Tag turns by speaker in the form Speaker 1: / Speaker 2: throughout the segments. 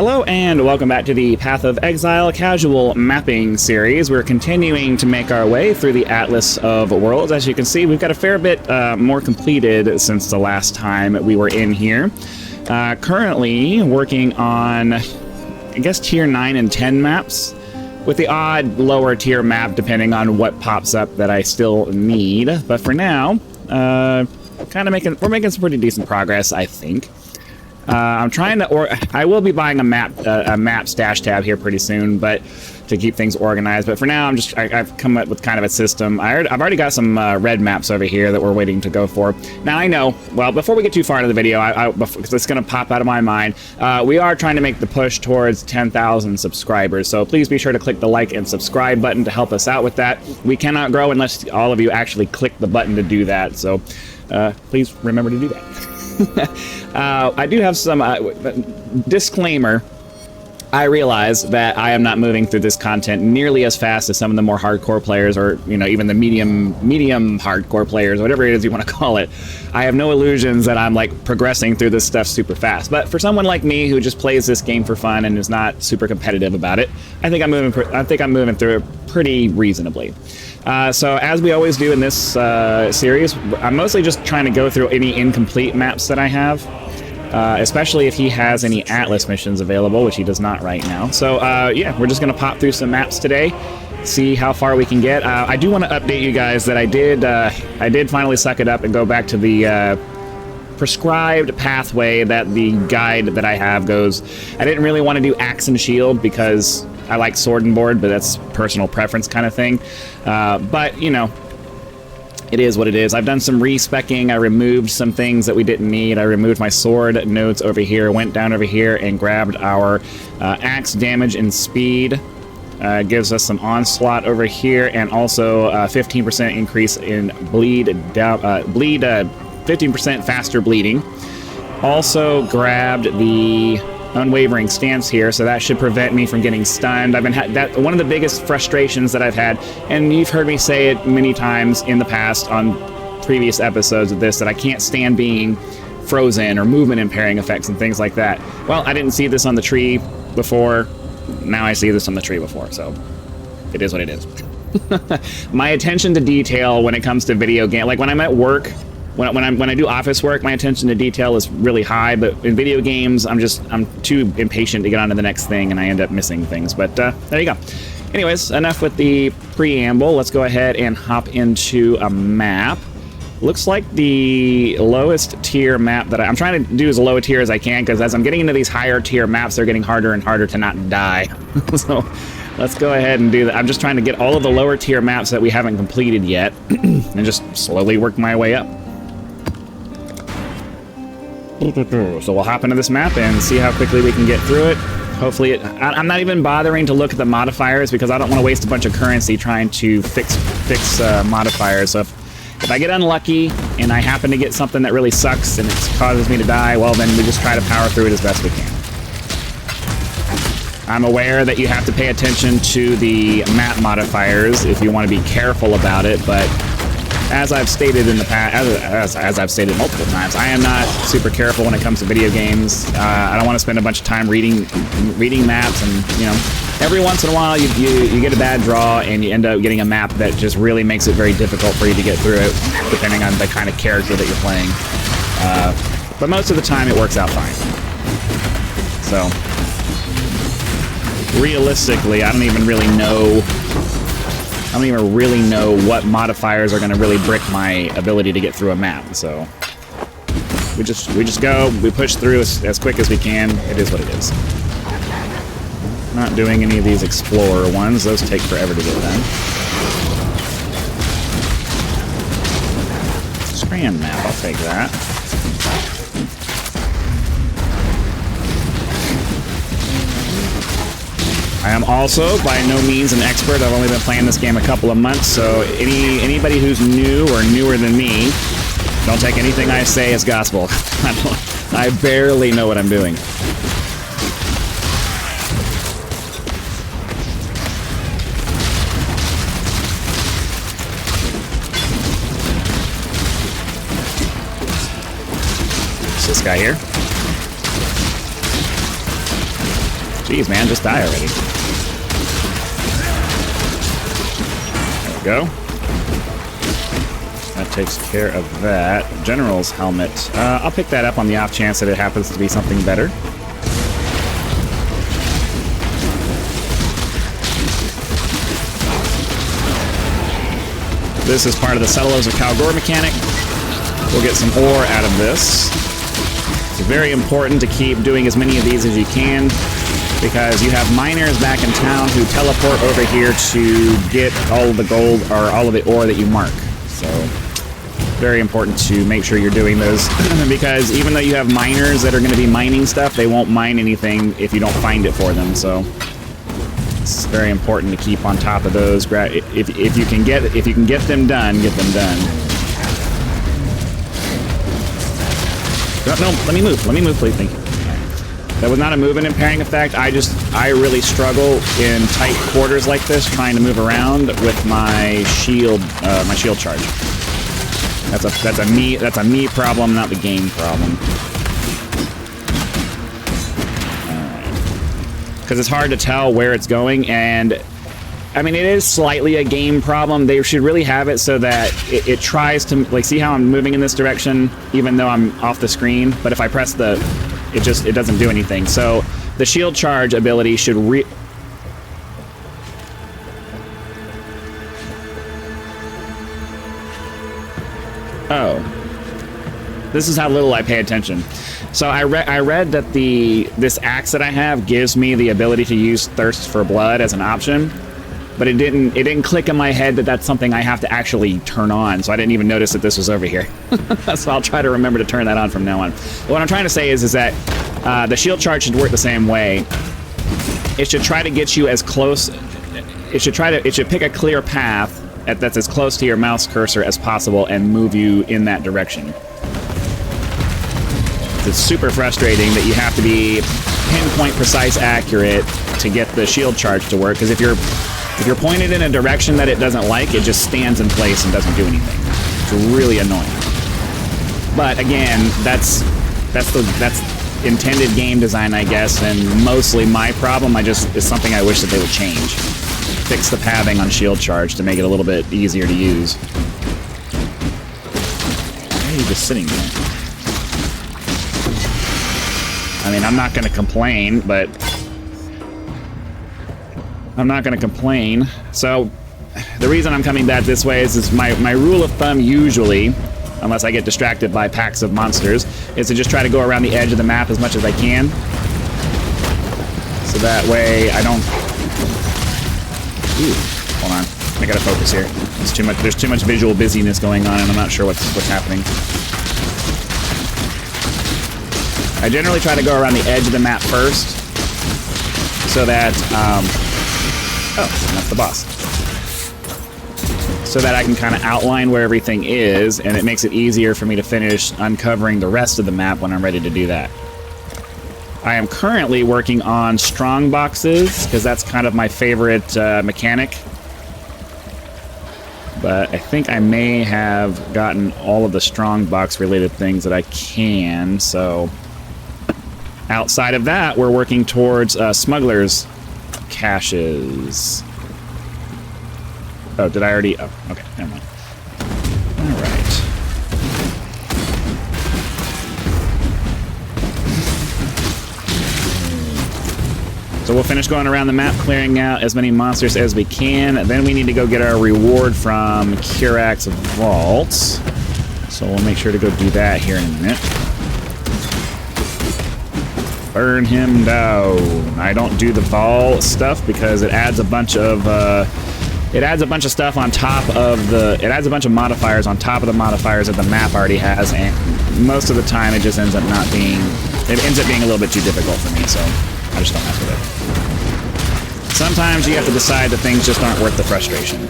Speaker 1: Hello and welcome back to the Path of Exile casual mapping series. We're continuing to make our way through the Atlas of Worlds. As you can see, we've got a fair bit more completed since the last time we were in here. Currently working on, I guess, tier 9 and 10 maps, with the odd lower tier map depending on what pops up that I still need. But for now, we're making some pretty decent progress, I think. I'm trying to, I will be buying a map stash tab here pretty soon, but to keep things organized. But for now, I've come up with kind of a system. I've already got some red maps over here that we're waiting to go for. Now I know, well, before we get too far into the video, because it's going to pop out of my mind, we are trying to make the push towards 10,000 subscribers. So please be sure to click the like and subscribe button to help us out with that. We cannot grow unless all of you actually click the button to do that. So please remember to do that. I do have some disclaimer. I realize that I am not moving through this content nearly as fast as some of the more hardcore players, or even the medium hardcore players, whatever it is you want to call it. I have no illusions that I'm like progressing through this stuff super fast. But for someone like me who just plays this game for fun and is not super competitive about it, I think I'm moving through it pretty reasonably. So as we always do in this series, I'm mostly just trying to go through any incomplete maps that I have, especially if he has any Atlas missions available, which he does not right now. So yeah, we're just going to pop through some maps today, see how far we can get. I do want to update you guys that I did finally suck it up and go back to the prescribed pathway that the guide that I have goes. I didn't really want to do axe and shield because I like sword and board, but that's personal preference kind of thing. But, it is what it is. I've done some respecking. I removed some things that we didn't need. I removed my sword nodes over here, went down over here, and grabbed our axe damage and speed. Gives us some onslaught over here, and also a 15% increase in bleed, 15% faster bleeding. Also grabbed the unwavering stance here, so that should prevent me from getting stunned. I've been one of the biggest frustrations that I've had, and you've heard me say it many times in the past on previous episodes of this, that I can't stand being frozen or movement impairing effects and things like that. Well, I didn't see this on the tree before. Now I see this on the tree before, so it is what it is. My attention to detail when it comes to video game, like when I'm at work, when I do office work, my attention to detail is really high, but in video games, I'm too impatient to get on to the next thing, and I end up missing things. But there you go. Anyways, enough with the preamble. Let's go ahead and hop into a map. Looks like the lowest tier map that I'm trying to do as low a tier as I can, because as I'm getting into these higher tier maps, they're getting harder and harder to not die. So let's go ahead and do that. I'm just trying to get all of the lower tier maps that we haven't completed yet and just slowly work my way up. So we'll hop into this map and see how quickly we can get through it. Hopefully, I'm not even bothering to look at the modifiers because I don't want to waste a bunch of currency trying to fix modifiers. So if I get unlucky and I happen to get something that really sucks and it causes me to die, well, then we just try to power through it as best we can. I'm aware that you have to pay attention to the map modifiers if you want to be careful about it, but as I've stated in the past, as I've stated multiple times, I am not super careful when it comes to video games. I don't want to spend a bunch of time reading maps, and every once in a while you get a bad draw and you end up getting a map that just really makes it very difficult for you to get through it, depending on the kind of character that you're playing. But most of the time it works out fine. So realistically, I don't even really know what modifiers are going to really brick my ability to get through a map. So we just go, we push through as quick as we can. It is what it is. Not doing any of these explorer ones. Those take forever to get done. Strand map, I'll take that. I am also by no means an expert. I've only been playing this game a couple of months, so anybody who's new or newer than me, don't take anything I say as gospel. I barely know what I'm doing. It's this guy here. Jeez, man, just die already. There we go. That takes care of that. General's helmet. I'll pick that up on the off chance that it happens to be something better. This is part of the Settlers of Kalguur mechanic. We'll get some ore out of this. It's very important to keep doing as many of these as you can, because you have miners back in town who teleport over here to get all of the gold or all of the ore that you mark. So, very important to make sure you're doing those, because even though you have miners that are going to be mining stuff, they won't mine anything if you don't find it for them. So, it's very important to keep on top of those. If you can get them done, get them done. No, let me move, please, thank you. That was not a movement impairing effect. I really struggle in tight quarters like this, trying to move around with my shield charge. That's a me problem, not the game problem. Because it's hard to tell where it's going, and I mean, it is slightly a game problem. They should really have it so that it tries to, like, see how I'm moving in this direction, even though I'm off the screen. But if I press it doesn't do anything. So the shield charge ability should Oh. This is how little I pay attention. So I read that this axe that I have gives me the ability to use Thirst for Blood as an option, but it didn't click in my head that that's something I have to actually turn on, so I didn't even notice that this was over here. So I'll try to remember to turn that on from now on. What I'm trying to say is that the shield charge should work the same way. It should try to get you as close. It should pick a clear path that's as close to your mouse cursor as possible and move you in that direction. It's super frustrating that you have to be pinpoint precise accurate to get the shield charge to work, because if you're pointed in a direction that it doesn't like, it just stands in place and doesn't do anything. It's really annoying. But again, that's intended game design, I guess, and mostly my problem. It's something I wish that they would change. Fix the pathing on shield charge to make it a little bit easier to use. Why are you just sitting there? I mean, I'm not going to complain, but I'm not going to complain. So the reason I'm coming back this way is my rule of thumb usually, unless I get distracted by packs of monsters, is to just try to go around the edge of the map as much as I can. So that way I don't... Ooh, hold on. I gotta focus here. There's too much visual busyness going on, and I'm not sure what's happening. I generally try to go around the edge of the map first, so that, oh, that's the boss. So that I can kind of outline where everything is, and it makes it easier for me to finish uncovering the rest of the map when I'm ready to do that. I am currently working on strong boxes, because that's kind of my favorite mechanic. But I think I may have gotten all of the strong box related things that I can, so... Outside of that, we're working towards smugglers' caches. Oh, did I already... Oh, okay, never mind. Alright. So we'll finish going around the map, clearing out as many monsters as we can. Then we need to go get our reward from Kurak's vault. So we'll make sure to go do that here in a minute. Burn him down. I don't do the Vol stuff because it adds a bunch of stuff on top of it adds a bunch of modifiers on top of the modifiers that the map already has, and most of the time it just ends up being a little bit too difficult for me, so I just don't mess with it. Sometimes you have to decide that things just aren't worth the frustration.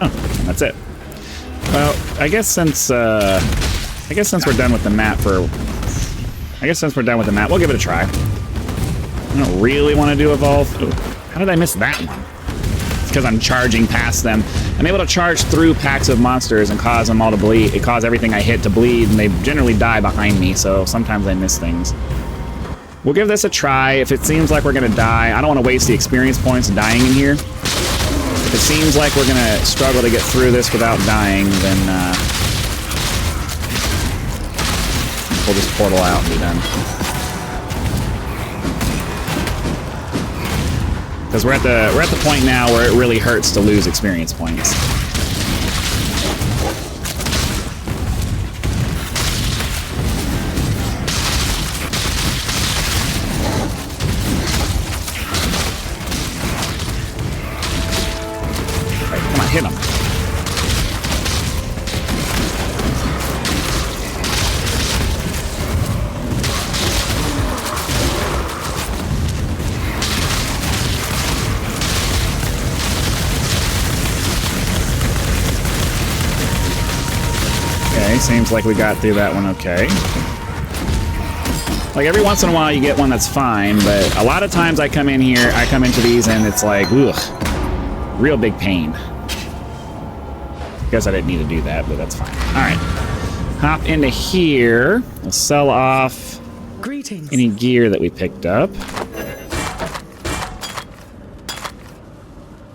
Speaker 1: Oh, that's it. Well, I guess since we're done with the map we'll give it a try. I don't really want to do Evolve. Ooh, how did I miss that one? because I'm charging past them. I'm able to charge through packs of monsters and cause them all to bleed. It causes everything I hit to bleed, and they generally die behind me, so sometimes I miss things. We'll give this a try. If it seems like we're gonna die, I don't want to waste the experience points dying in here. If it seems like we're gonna struggle to get through this without dying, then we'll just portal out and be done. Because we're at the point now where it really hurts to lose experience points. Right, come on, hit him. Seems like we got through that one okay. Like, every once in a while you get one that's fine, but a lot of times I come into these and it's like, ugh, real big pain. Guess I didn't need to do that, but that's fine. Alright. Hop into here. We'll sell off any gear that we picked up.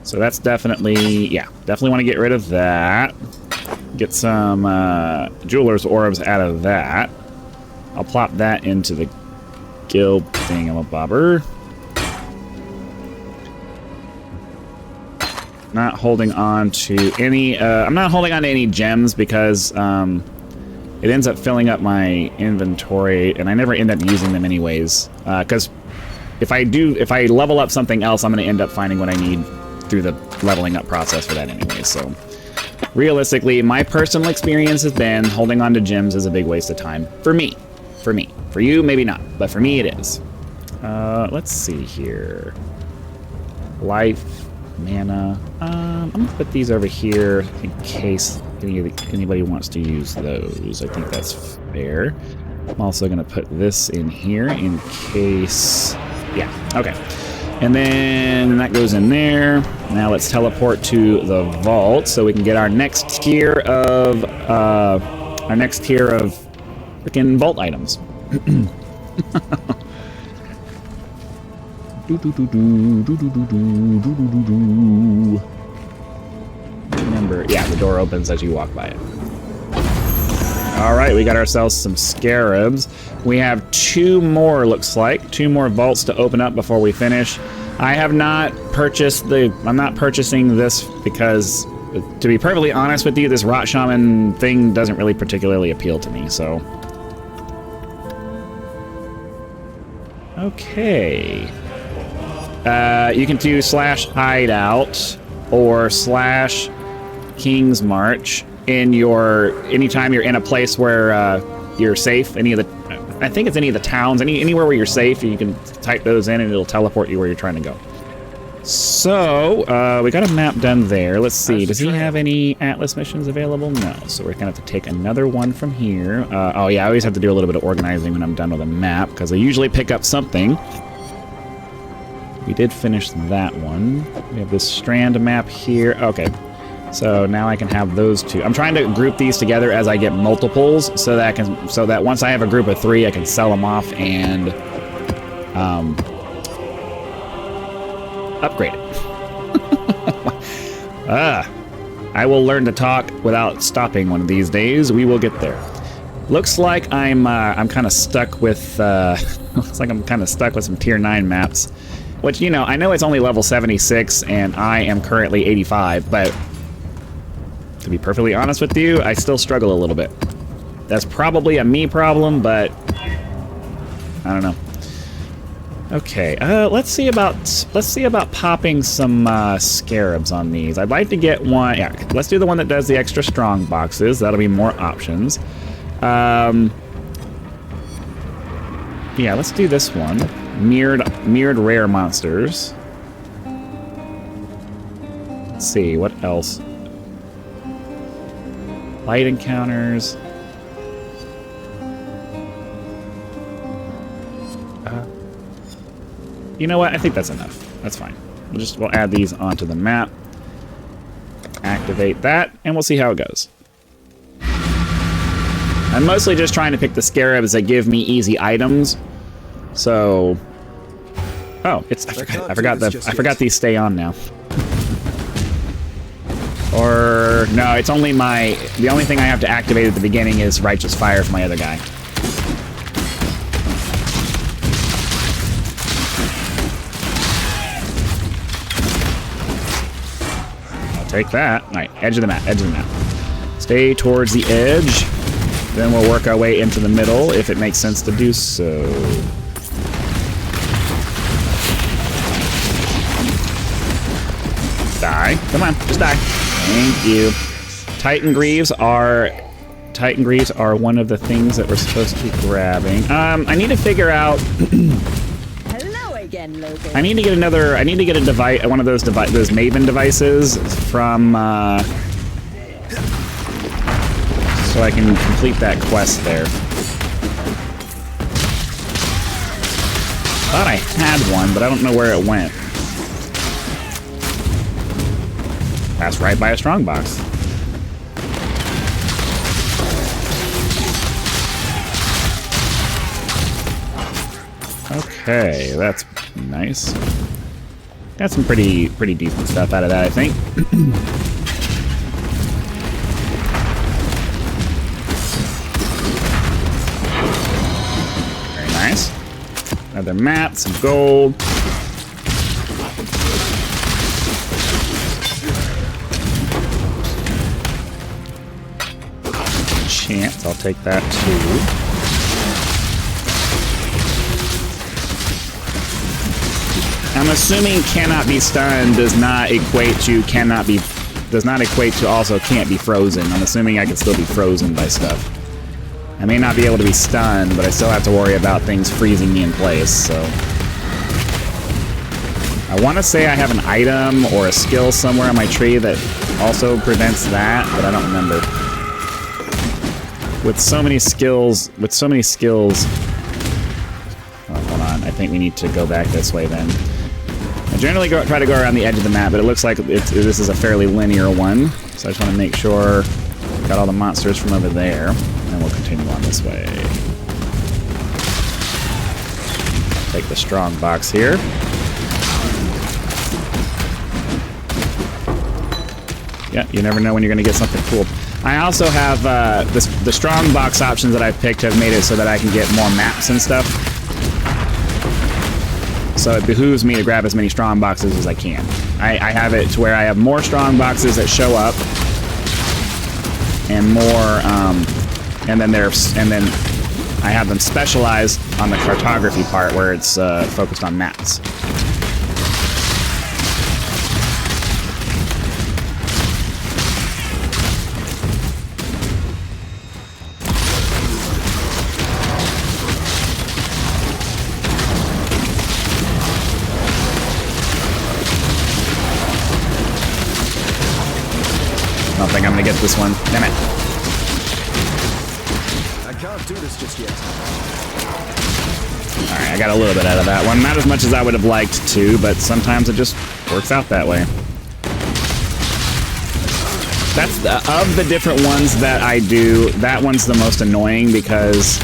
Speaker 1: So that's definitely, yeah, definitely want to get rid of that. Get some jeweler's orbs out of that. I'll plop that into the guild thingamabobber. Not holding on to any. I'm not holding on to any gems because it ends up filling up my inventory, and I never end up using them anyways. Because if I level up something else, I'm going to end up finding what I need through the leveling up process for that anyway. So. Realistically, my personal experience has been holding on to gems is a big waste of time. For me. For me. For you, maybe not. But for me, it is. Let's see here. Life, mana. I'm going to put these over here in case anybody wants to use those. I think that's fair. I'm also going to put this in here in case... Yeah, okay. And then that goes in there. Now let's teleport to the vault so we can get our next tier of freaking vault items. Remember, yeah, the door opens as you walk by it. Alright, we got ourselves some scarabs. We have two more, looks like. Two more vaults to open up before we finish. I have not purchased I'm not purchasing this because, to be perfectly honest with you, this Rot Shaman thing doesn't really particularly appeal to me, so... Okay. You can do /hideout or /King's March anytime you're in a place where you're safe. I think it's any of the towns, anywhere where you're safe, you can type those in and it'll teleport you where you're trying to go. So, we got a map done there. Let's see, does he have any Atlas missions available? No, so we're gonna have to take another one from here. Oh yeah, I always have to do a little bit of organizing when I'm done with a map, because I usually pick up something. We did finish that one. We have this strand map here. Okay. So now I can have those two. I'm trying to group these together as I get multiples, so that once I have a group of 3, I can sell them off and upgrade it. I will learn to talk without stopping one of these days. We will get there. Looks like I'm kind of stuck with looks like I'm kind of stuck with some tier 9 maps, which, you know, I know it's only level 76 and I am currently 85, but to be perfectly honest with you, I still struggle a little bit. That's probably a me problem, but I don't know. Okay, let's see about popping some scarabs on these. I'd like to get one. Yeah, let's do the one that does the extra strong boxes. That'll be more options. Yeah, let's do this one. Mirrored rare monsters. Let's see what else. Light encounters. You know what? I think that's enough. That's fine. We'll add these onto the map. Activate that, and we'll see how it goes. I'm mostly just trying to pick the scarabs that give me easy items. So, oh, I forgot these stay on now. Or no, it's only the only thing I have to activate at the beginning is Righteous Fire for my other guy. Take that. All right, edge of the map, edge of the map. Stay towards the edge. Then we'll work our way into the middle if it makes sense to do so. Die. Come on, just die. Thank you. Titan Greaves are one of the things that we're supposed to be grabbing. I need to figure out.
Speaker 2: Again, Logan.
Speaker 1: I need to get a device, one of those Maven devices from, so I can complete that quest there. Thought I had one, but I don't know where it went. Passed right by a strongbox. Okay, that's nice. Got some pretty decent stuff out of that, I think. Very nice. Another map, some gold. Chance, I'll take that too. I'm assuming cannot be stunned does not equate to also can't be frozen. I'm assuming I can still be frozen by stuff. I may not be able to be stunned, but I still have to worry about things freezing me in place, so. I want to say I have an item or a skill somewhere on my tree that also prevents that, but I don't remember. With so many skills, oh, hold on, I think we need to go back this way then. I generally try to go around the edge of the map, but it looks like this is a fairly linear one. So I just want to make sure I got all the monsters from over there, and we'll continue on this way. Take the strong box here. Yeah, you never know when you're going to get something cool. I also have the strong box options that I've picked have made it so that I can get more maps and stuff. So it behooves me to grab as many strong boxes as I can. I have it to where I have more strong boxes that show up, and more, and then I have them specialized on the cartography part where it's focused on maps. I don't think I'm gonna get this one. Damn it.
Speaker 3: I can't do this just yet.
Speaker 1: Alright, I got a little bit out of that one. Not as much as I would have liked to, but sometimes it just works out that way. That's of the different ones that I do, that one's the most annoying because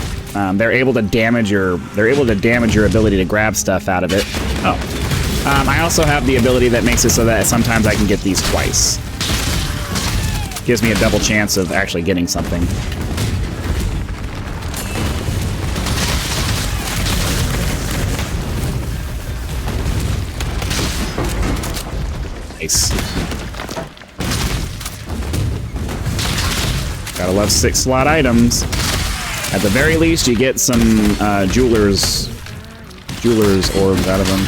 Speaker 1: they're able to damage your ability to grab stuff out of it. Oh. I also have the ability that makes it so that sometimes I can get these twice. Gives me a double chance of actually getting something. Nice. Gotta love 6-slot items. At the very least, you get some jeweler's orbs out of them.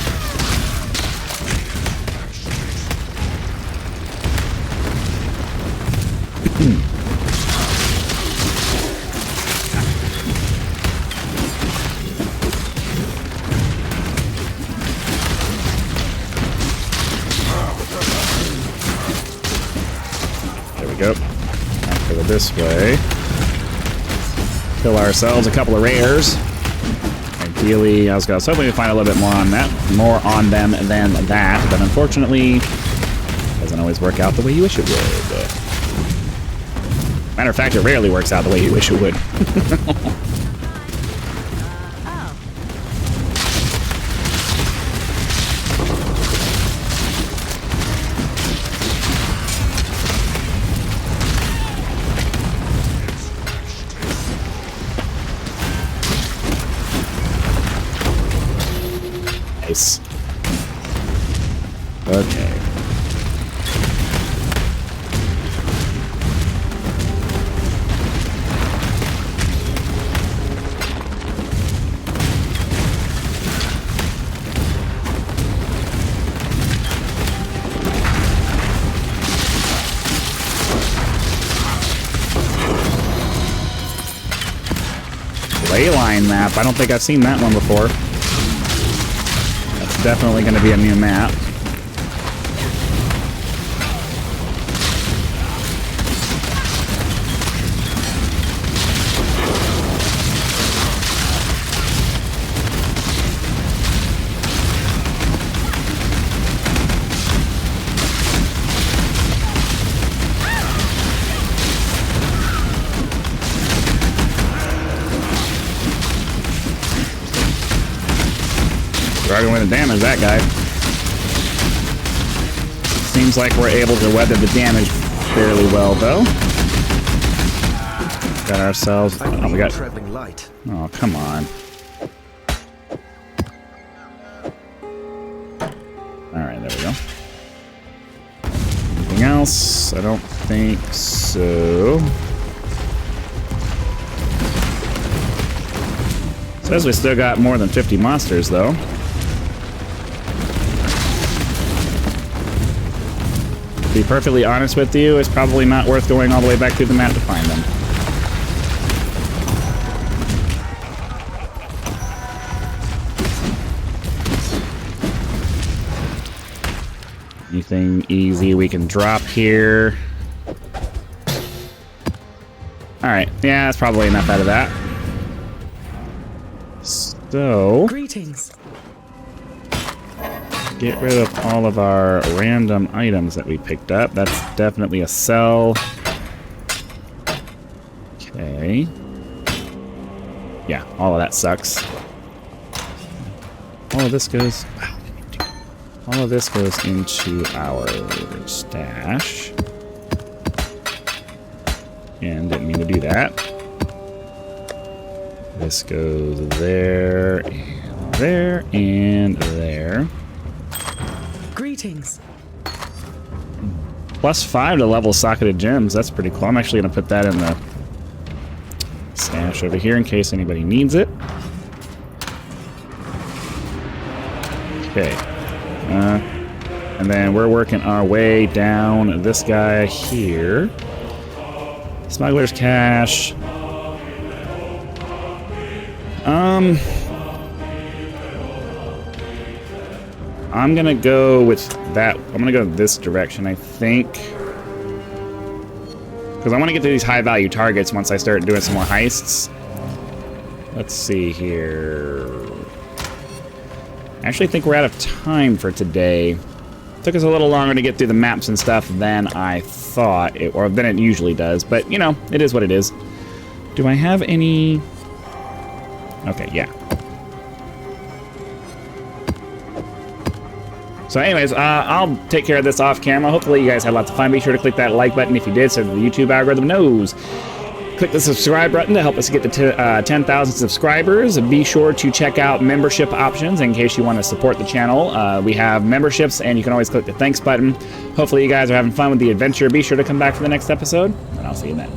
Speaker 1: This way. Kill ourselves a couple of rares. Ideally, I was hoping to find a little bit more on them than that, but unfortunately, doesn't always work out the way you wish it would. Matter of fact, it rarely works out the way you wish it would. Nice. Okay. Leyline map. I don't think I've seen that one before. That's definitely going to be a new map. Struggling to damage that guy. Seems like we're able to weather the damage fairly well, though. Got ourselves. Oh, we got.
Speaker 3: Traveling light.
Speaker 1: Oh, come on. All right, there we go. Anything else? I don't think so. Says we still got more than 50 monsters, though. To be perfectly honest with you, it's probably not worth going all the way back through the map to find them. Anything easy we can drop here? Alright, yeah, that's probably enough out of that. So...
Speaker 2: Greetings.
Speaker 1: Get rid of all of our random items that we picked up. That's definitely a sell. Okay. Yeah, all of that sucks. All of this goes... All of this goes into our stash. And didn't mean to do that. This goes there, and there, and there.
Speaker 2: Greetings.
Speaker 1: +5 to level socketed gems. That's pretty cool. I'm actually going to put that in the stash over here in case anybody needs it. Okay. And then we're working our way down this guy here. Smuggler's Cache. I'm gonna go with that. I'm gonna go this direction, I think. Because I want to get to these high-value targets once I start doing some more heists. Let's see here. I actually think we're out of time for today. Took us a little longer to get through the maps and stuff than I thought, or than it usually does. But, you know, it is what it is. Do I have any... Okay, yeah. So anyways, I'll take care of this off camera. Hopefully you guys had lots of fun. Be sure to click that like button if you did, so the YouTube algorithm knows. Click the subscribe button to help us get to 10,000 subscribers. Be sure to check out membership options in case you want to support the channel. We have memberships, and you can always click the thanks button. Hopefully you guys are having fun with the adventure. Be sure to come back for the next episode, and I'll see you then.